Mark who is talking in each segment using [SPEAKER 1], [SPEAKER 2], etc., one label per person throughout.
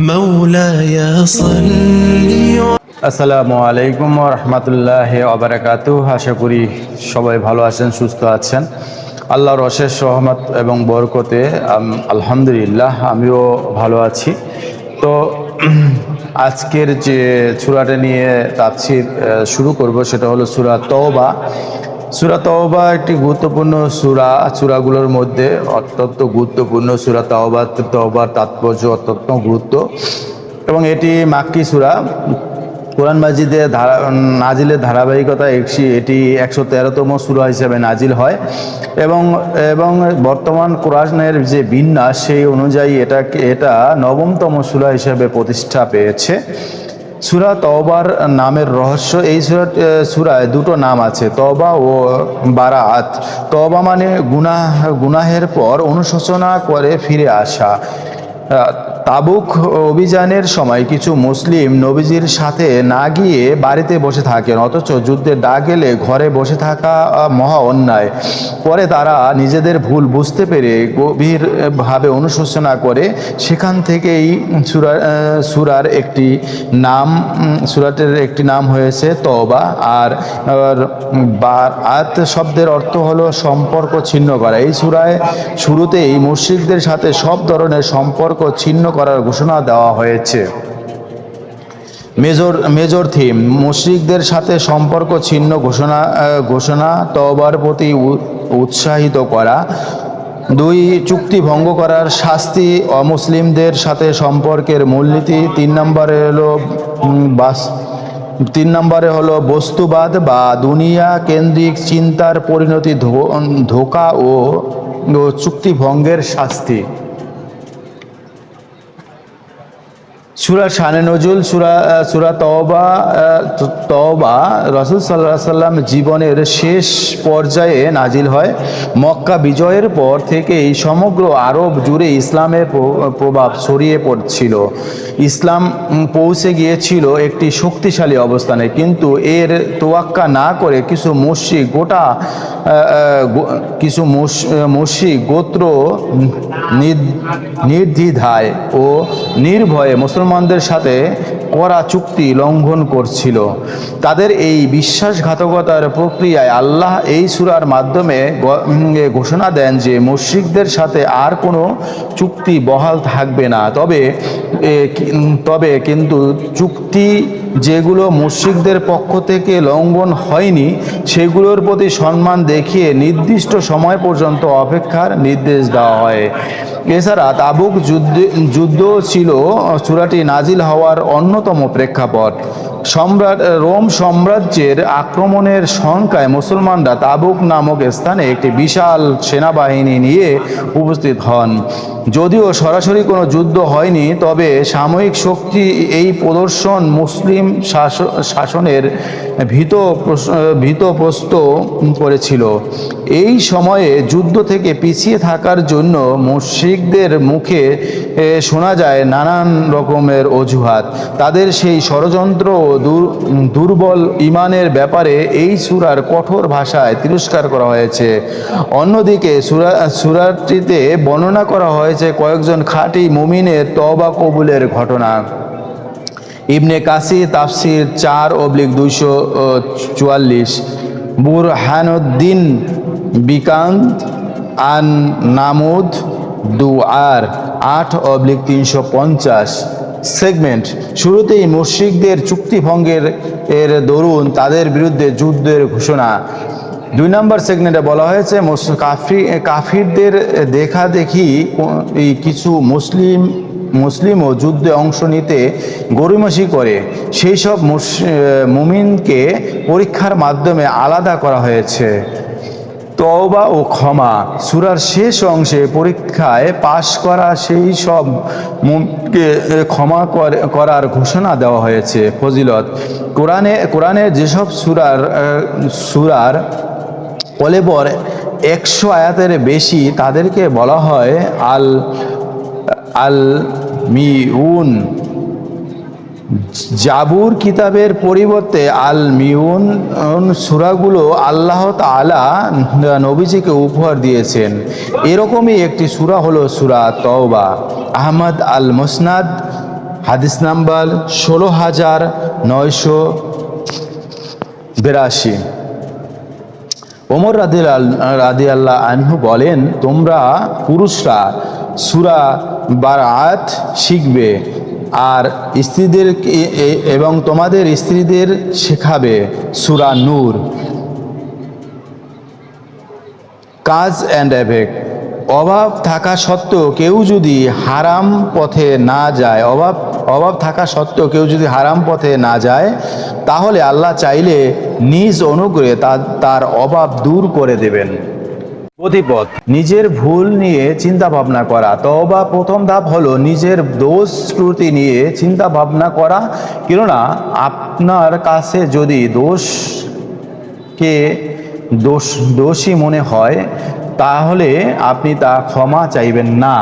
[SPEAKER 1] مولاي صل
[SPEAKER 2] আসসালামু আলাইকুম ওয়া রাহমাতুল্লাহি ওয়া বারাকাতুহু। আশা করি সবাই ভালো আছেন, সুস্থ আছেন। আল্লাহর অশেষ রহমত এবং বরকতে আলহামদুলিল্লাহ আমিও ভালো আছি। তো আজকের যে সূরাটা নিয়ে তাফসীর শুরু করব সেটা হলো সূরা তওবা। সূরা তওবা একটি গুরুত্বপূর্ণ সূরাগুলোর মধ্যে অত্যন্ত গুরুত্বপূর্ণ সূরা তওবার তাৎপর্য অত্যন্ত গুরুত্ব, এবং এটি মাক্কি সূরা। কোরআন মাজিদে নাজিলের ধারাবাহিকতা এটি 113তম সূরা হিসেবে নাজিল হয়, এবং এবং বর্তমান কোরআনের যে বিন্যাস সেই অনুযায়ী এটা 9তম সূরা হিসেবে প্রতিষ্ঠা পেয়েছে। সূরা তওবার নামের রহস্য, এই সূরায় দুটো নাম আছে, তওবা ও বারাআত। তওবা মানে গুনাহের পর অনুশোচনা করে ফিরে আসা। তাবুক অভিযানের সময় কিছু মুসলিম নবীজির সাথে না গিয়ে বাড়িতে বসে থাকেন, অথচ যুদ্ধের ডাক এলে ঘরে বসে থাকা মহা অন্যায়। পরে তারা নিজেদের ভুল বুঝতে পেরে গভীরভাবে অনুশোচনা করে। সেখান থেকেই সূরাটির একটি নাম হয়েছে তওবা। আর বারাত শব্দের অর্থ হলো সম্পর্ক ছিন্ন করা। এই সূরায় শুরুতেই মুশরিকদের সাথে সব ধরনের সম্পর্ক ছিন্ন করার ঘোষণা দেওয়া হয়েছে। মেজর থিম, মুশরিকদের সাথে সম্পর্ক ছিন্ন ঘোষণা, তওবার প্রতি উৎসাহিত করা। 2, চুক্তি ভঙ্গ করার শাস্তি, অমুসলিমদের সাথে সম্পর্কের মূলনীতি। 3 নম্বরে হলো বস্তুবাদ বা দুনিয়া কেন্দ্রিক চিন্তার পরিণতি, ধোঁকা ও চুক্তি ভঙ্গের শাস্তি। সূরা শানে নজুল, সূরা তওবা রাসূল সাল্লাল্লাহু আলাইহি ওয়াসাল্লাম জীবনের শেষ পর্যায়ে নাজিল হয়। মক্কা বিজয়ের পর থেকেই সমগ্র আরব জুড়ে ইসলামের প্রভাব ছড়িয়ে পড়ছিল। ইসলাম পৌঁছে গিয়েছিল একটি শক্তিশালী অবস্থানে, কিন্তু এর তোয়াক্কা না করে কিছু মুশরিক গোত্র নির্দ্বিধায় ও নির্ভয়ে মুসলমানদের সাথে করা চুক্তি লঙ্ঘন করছিল। তাদের এই বিশ্বাসঘাতকতার প্রক্রিয়ায় আল্লাহ এই সূরার মাধ্যমে ঘোষণা দেন যে মুশরিকদের সাথে আর কোনো চুক্তি বহাল থাকবে না। তবে কিন্তু চুক্তি যেগুলো মুশরিকদের পক্ষ থেকে লঙ্ঘন হয়নি সেগুলোর প্রতি সম্মান দেখিয়ে নির্দিষ্ট সময় পর্যন্ত অপেক্ষার নির্দেশ দেওয়া হয়। এছাড়া তাবুক যুদ্ধ ছিল সূরাটি নাজিল হওয়ার অন্যতম প্রেক্ষাপট। রোম সাম্রাজ্যের আক্রমণের শঙ্কায় মুসলমানরা তাবুক নামক স্থানে একটি বিশাল সেনাবাহিনী নিয়ে উপস্থিত হন। যদিও সরাসরি কোনো যুদ্ধ হয়নি, তবে সাময়িক শক্তি এই প্রদর্শন মুসলিম শাসনের ভীতপ্রস্ত করেছিল। এই সময়ে যুদ্ধ থেকে পিছিয়ে থাকার জন্য মুশরিকদের মুখে শোনা যায় নানান রকমের অজুহাত। তাদের সেই ষড়যন্ত্র ও দুর্বল ঈমানের ব্যাপারে এই সূরার কঠোর ভাষায় তিরস্কার করা হয়েছে। অন্যদিকে সূরাটিতে বর্ণনা করা হয়েছে কয়েকজন খাঁটি মুমিনের তওবা কবুলের ঘটনা। ইবনে কাসির তাফসির 4/244, বুরহানুদ্দিন বিকান্ত আন নামুদ দুআর 8/350। সেগমেন্ট, শুরুতেই মুশরিকদের চুক্তিভঙ্গের দরুন তাদের বিরুদ্ধে যুদ্ধের ঘোষণা। 2 নম্বর সেগমেন্টে বলা হয়েছে কাফিরদের দেখাদেখি কিছু মুসলিমও যুদ্ধে অংশ নিতে গড়িমসি করে। সেই সব মুমিনকে পরীক্ষার মাধ্যমে আলাদা করা হয়েছে। তওবা ও ক্ষমা, সূরার শেষ অংশে পরীক্ষায় পাশ করা সেই সব মুমিনকে ক্ষমা করার ঘোষণা দেওয়া হয়েছে। ফজিলত, কোরআনে যেসব সূরার কলেবর 100 আয়াতের বেশি তাদেরকে বলা হয় আল মিউন। জাবুর কিতাবের পরিবর্তে আল মিউন সূরাগুলো আল্লাহ তাআলা নবীজিকে উপহার দিয়েছেন। এরকমই একটি সূরা হলো সূরা তওবা। আহমদ আল মুসনাদ হাদিস নাম্বার 16982। ওমর রাদিয়াল্লাহু আনহু বলেন, তোমরা পুরুষরা সূরা বারাত শিখবে আর স্ত্রীদের এবং তোমাদের স্ত্রীদের শেখাবে সূরা নূর। কাজ অ্যান্ড এফেক্ট। অভাব থাকা সত্ত্বেও কেউ যদি হারাম পথে না যায়, অভাব থাকা সত্ত্বেও কেউ যদি হারাম পথে না যায়, তাহলে আল্লাহ চাইলে নিজ অনুগ্রহে তার অভাব দূর করে দেবেন। গতিপথ। নিজের ভুল নিয়ে চিন্তা ভাবনা করা। তওবা প্রথম ধাপ হলো নিজের দোষ ত্রুটি নিয়ে চিন্তা ভাবনা করা। কেননা আপনার কাছে যদি দোষী মনে হয়, তাহলে আপনি তা ক্ষমা চাইবেন না।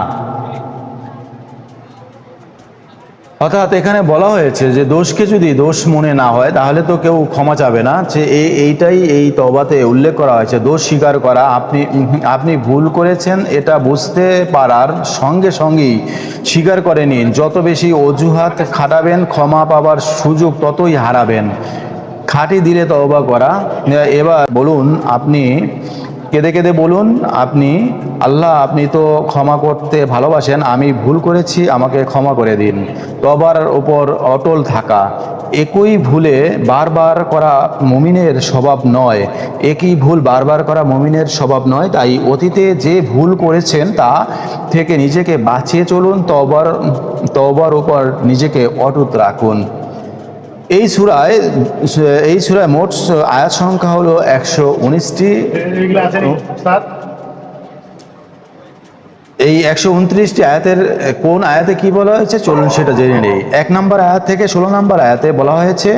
[SPEAKER 2] অর্থাৎ এখানে বলা হয়েছে যে দোষকে যদি দোষ মনে না হয়, তাহলে তো কেউ ক্ষমা চাবে না। যে এইটাই এই তওবাতে উল্লেখ করা হয়েছে, দোষ স্বীকার করা। আপনি ভুল করেছেন এটা বুঝতে পারার সঙ্গে সঙ্গেই স্বীকার করে নিন। যত বেশি অজুহাত খাটাবেন, ক্ষমা পাবার সুযোগ ততই হারাবেন। খাঁটি দিলে তওবা করা। এবার বলুন, আপনি কেঁদে কেঁদে বলুন, আল্লাহ আপনি তো ক্ষমা করতে ভালোবাসেন, আমি ভুল করেছি, আমাকে ক্ষমা করে দিন। তওবার উপর অটল থাকা। একই ভুলে বারবার করা মুমিনের স্বভাব নয়। একই ভুল বারবার করা মুমিনের স্বভাব নয়। তাই অতীতে যে ভুল করেছেন তা থেকে নিজেকে বাঁচিয়ে চলুন। তওবার উপর নিজেকে অটুট রাখুন। এই সূরায় মোট আয়াত সংখ্যা হলো 119টি। এই 129টি আয়াতের কোন আয়াতে কি বলা হয়েছে চলুন সেটা জেনে নেই। 1 নম্বর আয়াত থেকে 16 নম্বর আয়াতে বলা হয়েছে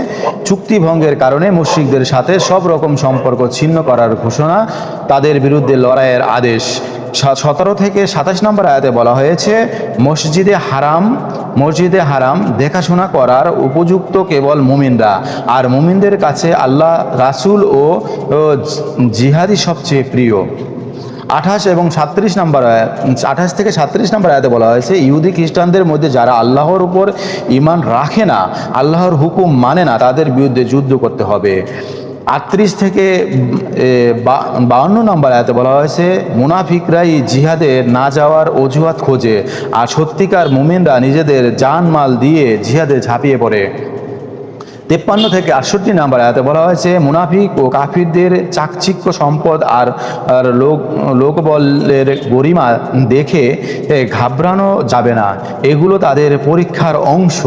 [SPEAKER 2] চুক্তি ভঙ্গের কারণে মুশরিকদের সাথে সব রকম সম্পর্ক ছিন্ন করার ঘোষণা, তাদের বিরুদ্ধে লড়াইয়ের আদেশ। 17 থেকে 27 নম্বর আয়াতে বলা হয়েছে মসজিদে হারাম দেখাশোনা করার উপযুক্ত কেবল মুমিনরা, আর মুমিনদের কাছে আল্লাহ, রাসূল ও জিহাদি সবচেয়ে প্রিয়। 28 থেকে 37 নম্বর আয়াতে বলা হয়েছে ইহুদি খ্রিস্টানদের মধ্যে যারা আল্লাহর উপর ঈমান রাখে না, আল্লাহর হুকুম মানে না, তাদের বিরুদ্ধে যুদ্ধ করতে হবে। 38 থেকে 52 নম্বর আয়াতে বলা হয়েছে মুনাফিকরাই জিহাদে না যাওয়ার অজুহাত খোঁজে, আর সত্যিকার মুমিনরা নিজেদের জানমাল দিয়ে জিহাদে ঝাঁপিয়ে পড়ে। 53 থেকে 68 নম্বর আয়াতে বলা হয়েছে মুনাফিক ও কাফিরদের চাকচিক্য সম্পদ আর লোকবলের গরিমা দেখে ঘাবড়ানো যাবে না, এগুলো তাদের পরীক্ষার অংশ।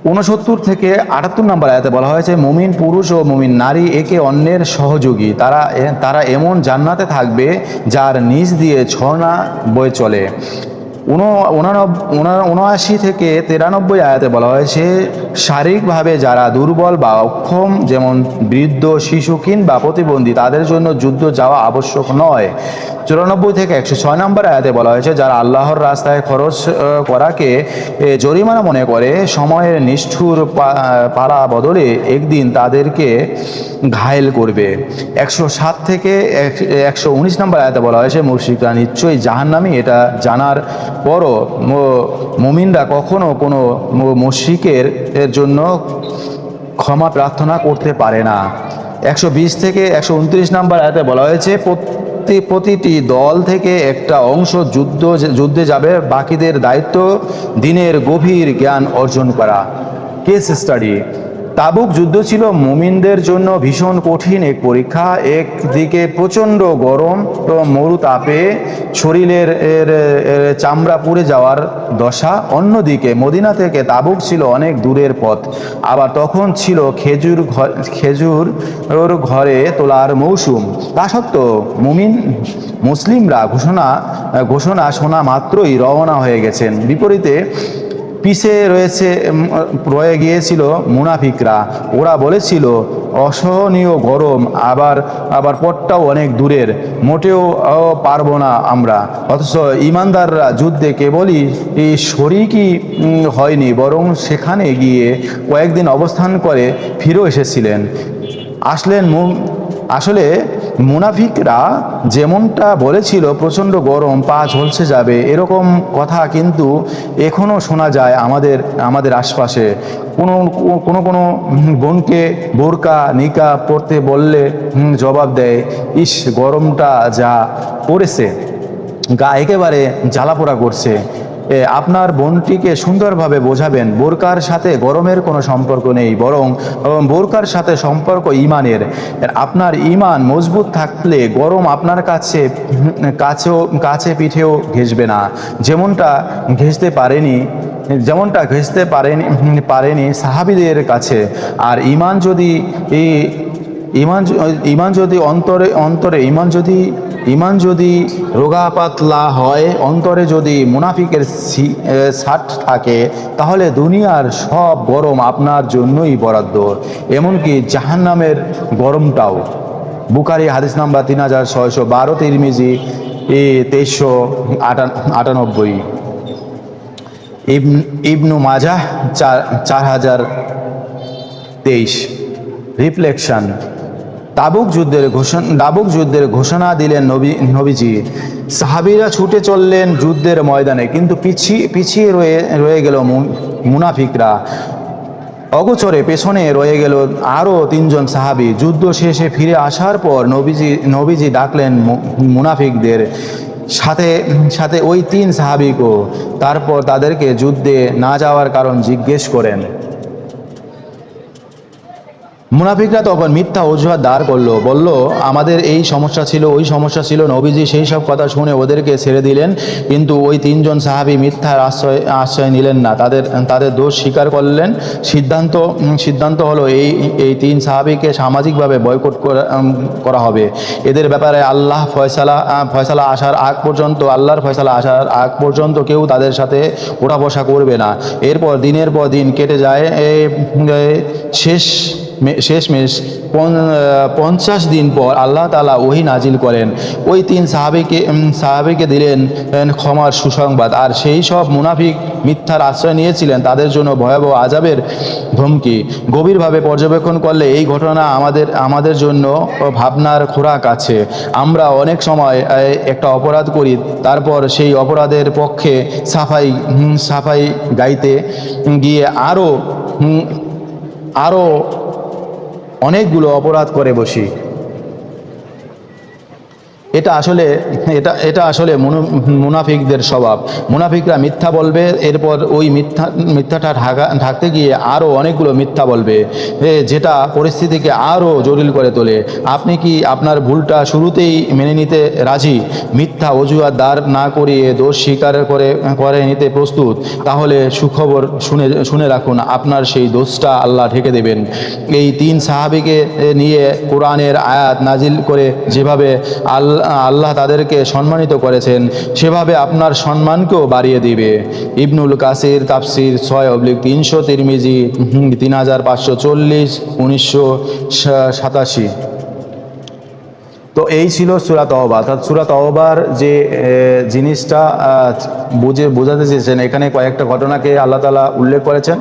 [SPEAKER 2] 69 থেকে 78 নম্বর আয়াতে বলা হয়েছে মুমিন পুরুষ ও মুমিন নারী একে অন্যের সহযোগী, তারা এমন জান্নাতে থাকবে যার নিচ দিয়ে ঝর্ণা বয়ে চলে। 79 থেকে 93 আয়াতে বলা হয়েছে শারীরিকভাবে যারা দুর্বল বা অক্ষম, যেমন বৃদ্ধ, শিশু কিংবা প্রতিবন্ধী, তাদের জন্য যুদ্ধ যাওয়া আবশ্যক নয়। 94 থেকে 106 নম্বর আয়াতে বলা হয়েছে যারা আল্লাহর রাস্তায় খরচ করাকে জরিমানা মনে করে, সময়ের নিষ্ঠুর পালা বদলে একদিন তাদেরকে ঘায়েল করবে। 107 থেকে 119 নম্বর আয়াতে বলা হয়েছে মুশরিকরা নিশ্চয়ই জাহান্নামী, এটা জানার পরও মুমিনরা কখনো কোনো মুশরিকের জন্য ক্ষমা প্রার্থনা করতে পারে না। 120 থেকে 129 নম্বর আয়াতে বলা হয়েছে প্রতিটি দল থেকে একটা অংশ যুদ্ধে যাবে, বাকিদের দায়িত্ব দিনের গভীর জ্ঞান অর্জন করা। Case study. তাবুক যুদ্ধ ছিল মুমিনদের জন্য ভীষণ কঠিন এক পরীক্ষা। একদিকে প্রচণ্ড গরম ও মরুতাপে শরীরের চামড়া পুড়ে যাওয়ার দশা, অন্যদিকে মদিনা থেকে তাবুক ছিল অনেক দূরের পথ, আবার তখন ছিল খেজুর ঘরে তোলার মৌসুম। তা সত্ত্বেও মুসলিমরা ঘোষণা শোনা মাত্রই রওনা হয়ে গেছেন। বিপরীতে পিছে রয়ে গিয়েছিল মুনাফিকরা। ওরা বলেছিল অসহনীয় গরম, আবার পথটাও অনেক দূরের, মোটেও পারবো না আমরা। অথচ ইমানদাররা যুদ্ধে কেবলই শরিকই হয়নি, বরং সেখানে গিয়ে কয়েকদিন অবস্থান করে ফিরেও এসেছিলেন। আসলে মুনাফিকরা যেমনটা বলেছিল প্রচণ্ড গরম, পা ঝলসে যাবে, এরকম কথা কিন্তু এখনও শোনা যায় আমাদের আশপাশে। কোনো কোনো কোনো বোনকে বোরকা নিকাব পরতে বললে জবাব দেয়, ইস গরমটা যা পড়েছে, গা একেবারে জ্বালাপোড়া করছে। আপনার বোনটিকে সুন্দরভাবে বোঝাবেন বোরকার সাথে গরমের কোনো সম্পর্ক নেই, বরং বোরকার সাথে সম্পর্ক ইমানের। আপনার ইমান মজবুত থাকলে গরম আপনার কাছে পিঠেও ঘেঁষবে না, যেমনটা ঘেঁষতে পারেনি সাহাবীদের কাছে। আর ইমান যদি রোগা পাতলা হয়, অন্তরে যদি মুনাফিকের ছাট থাকে, তাহলে দুনিয়ার সব গরম আপনার জন্যই বরাদ্দ, এমনকি জাহান্নামের গরমটাও। বুখারী হাদিস নাম্বার 3612, তিরমিজি 2398, ইবনু মাজাহ 4023। রিফ্লেকশন। তাবুক যুদ্ধের ঘোষণা দিলেন নবীজি। সাহাবীরা ছুটে চললেন যুদ্ধের ময়দানে, কিন্তু পিছিয়ে রয়ে গেল মুনাফিকরা। অগোচরে পেছনে রয়ে গেল আরও 3 জন সাহাবী। যুদ্ধ শেষে ফিরে আসার পর নবীজি ডাকলেন মুনাফিকদের, সাথে ওই 3 সাহাবীকেও। তারপর তাদেরকে যুদ্ধে না যাওয়ার কারণ জিজ্ঞেস করেন। মুনাফিকরা তখন মিথ্যা অজুহাত দাঁড় করলো, বলল আমাদের এই সমস্যা ছিল, ওই সমস্যা ছিল। নবীজি সেই সব কথা শুনে ওদেরকে ছেড়ে দিলেন, কিন্তু ওই 3 জন সাহাবী মিথ্যার আশ্রয় নিলেন না, তাদের দোষ স্বীকার করলেন। সিদ্ধান্ত হলো এই 3 সাহাবীকে সামাজিকভাবে বয়কট করা হবে। এদের ব্যাপারে আল্লাহর ফয়সালা আসার আগ পর্যন্ত কেউ তাদের সাথে ওঠা বসা করবে না। এরপর দিনের পর দিন কেটে যায়। শেষমেশ 50 দিন পর আল্লাহ তাআলা ওহী নাজিল করেন। ওই 3 সাহাবীকে দিলেন ক্ষমার সুসংবাদ। আর সেই সব মুনাফিক মিথ্যার আশ্রয় নিয়েছিলেন, তাদের জন্য ভয়াবহ আযাবের ধমকি। গভীরভাবে পর্যবেক্ষণ করলে এই ঘটনা আমাদের জন্য ভাবনার খোরাক আছে। আমরা অনেক সময় একটা অপরাধ করি, তারপর সেই অপরাধের পক্ষে সাফাই গাইতে গিয়ে আরও অনেকগুলো অপরাধ করে বসি। এটা আসলে মুনাফিকদের স্বভাব। মুনাফিকরা মিথ্যা বলবে, এরপর ওই মিথ্যাটা ঢাকতে গিয়ে আরও অনেকগুলো মিথ্যা বলবে, যেটা পরিস্থিতিকে আরও জটিল করে তোলে। আপনি কি আপনার ভুলটা শুরুতেই মেনে নিতে রাজি, মিথ্যা অজুহাত দাঁড় না করিয়ে দোষ স্বীকার করে নিতে প্রস্তুত? তাহলে সুখবর শুনে রাখুন, আপনার সেই দোষটা আল্লাহ ঢেকে দেবেন। এই 3 সাহাবীকে নিয়ে কোরআনের আয়াত নাজিল করে যেভাবে আল্লাহ তাদেরকে সম্মানিত করেছেন, সেভাবে আপনার সম্মানকেও বাড়িয়ে দিবে। ইবনুল কাসির তাফসির 6/300, তিরমিজি 3540, 1987। তো এই ছিল সূরা তওবা। অর্থাৎ সূরা তওবার যে জিনিসটা বোঝাতে চেয়েছেন, এখানে কয়েকটা ঘটনাকে আল্লাহ তাআলা উল্লেখ করেছেন।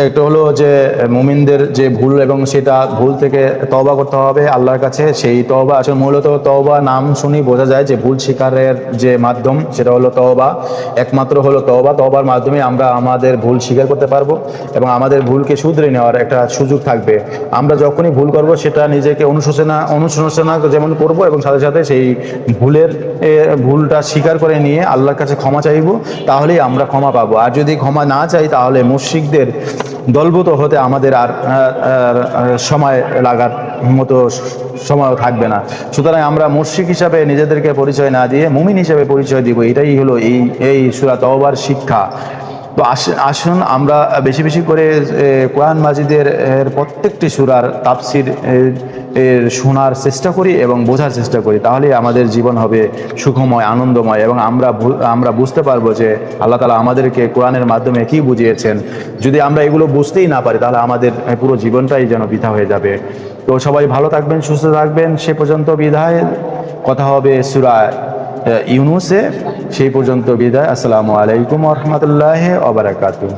[SPEAKER 2] একটা হলো যে মুমিনদের যে ভুল, এবং সেটা ভুল থেকে তওবা করতে হবে আল্লাহর কাছে। সেই তওবা আসলে মূলত তওবা নাম শুনি বোঝা যায় যে ভুল স্বীকারের যে মাধ্যম, সেটা হলো তওবা। একমাত্র হলো তওবার মাধ্যমে আমরা আমাদের ভুল স্বীকার করতে পারবো এবং আমাদের ভুলকে শুধরে নেওয়ার একটা সুযোগ থাকবে। আমরা যখনই ভুল করব সেটা নিজেকে অনুশোচনা যেমন করব, এবং সাথে সাথে সেই ভুলটা স্বীকার করে নিয়ে আল্লাহর কাছে ক্ষমা চাইব, তাহলেই আমরা ক্ষমা পাবো। আর যদি ক্ষমা না চাই, তাহলে মুশরিকদের দলভূত হতে আমাদের আর সময় লাগার মতো সময়ও থাকবে না। সুতরাং আমরা মুশরিক হিসাবে নিজেদেরকে পরিচয় না দিয়ে মুমিন হিসাবে পরিচয় দিব। এটাই হলো এই সূরা তওবার শিক্ষা। তো আসুন আমরা বেশি বেশি করে কোরআন মাজিদের প্রত্যেকটি সূরার তাফসির শোনার চেষ্টা করি এবং বোঝার চেষ্টা করি, তাহলেই আমাদের জীবন হবে সুখময়, আনন্দময়, এবং আমরা বুঝতে পারবো যে আল্লাহ তাআলা আমাদেরকে কোরআনের মাধ্যমে কি বুঝিয়েছেন। যদি আমরা এগুলো বুঝতেই না পারি, তাহলে আমাদের পুরো জীবনটাই যেন বৃথা হয়ে যাবে। তো সবাই ভালো থাকবেন, সুস্থ থাকবেন। সে পর্যন্ত বিদায়। কথা হবে সূরা ইউনূসে। সেই পর্যন্ত বিদায়। আসসালামু আলাইকুম ওয়া রাহমাতুল্লাহি ওয়া বারাকাতুহু।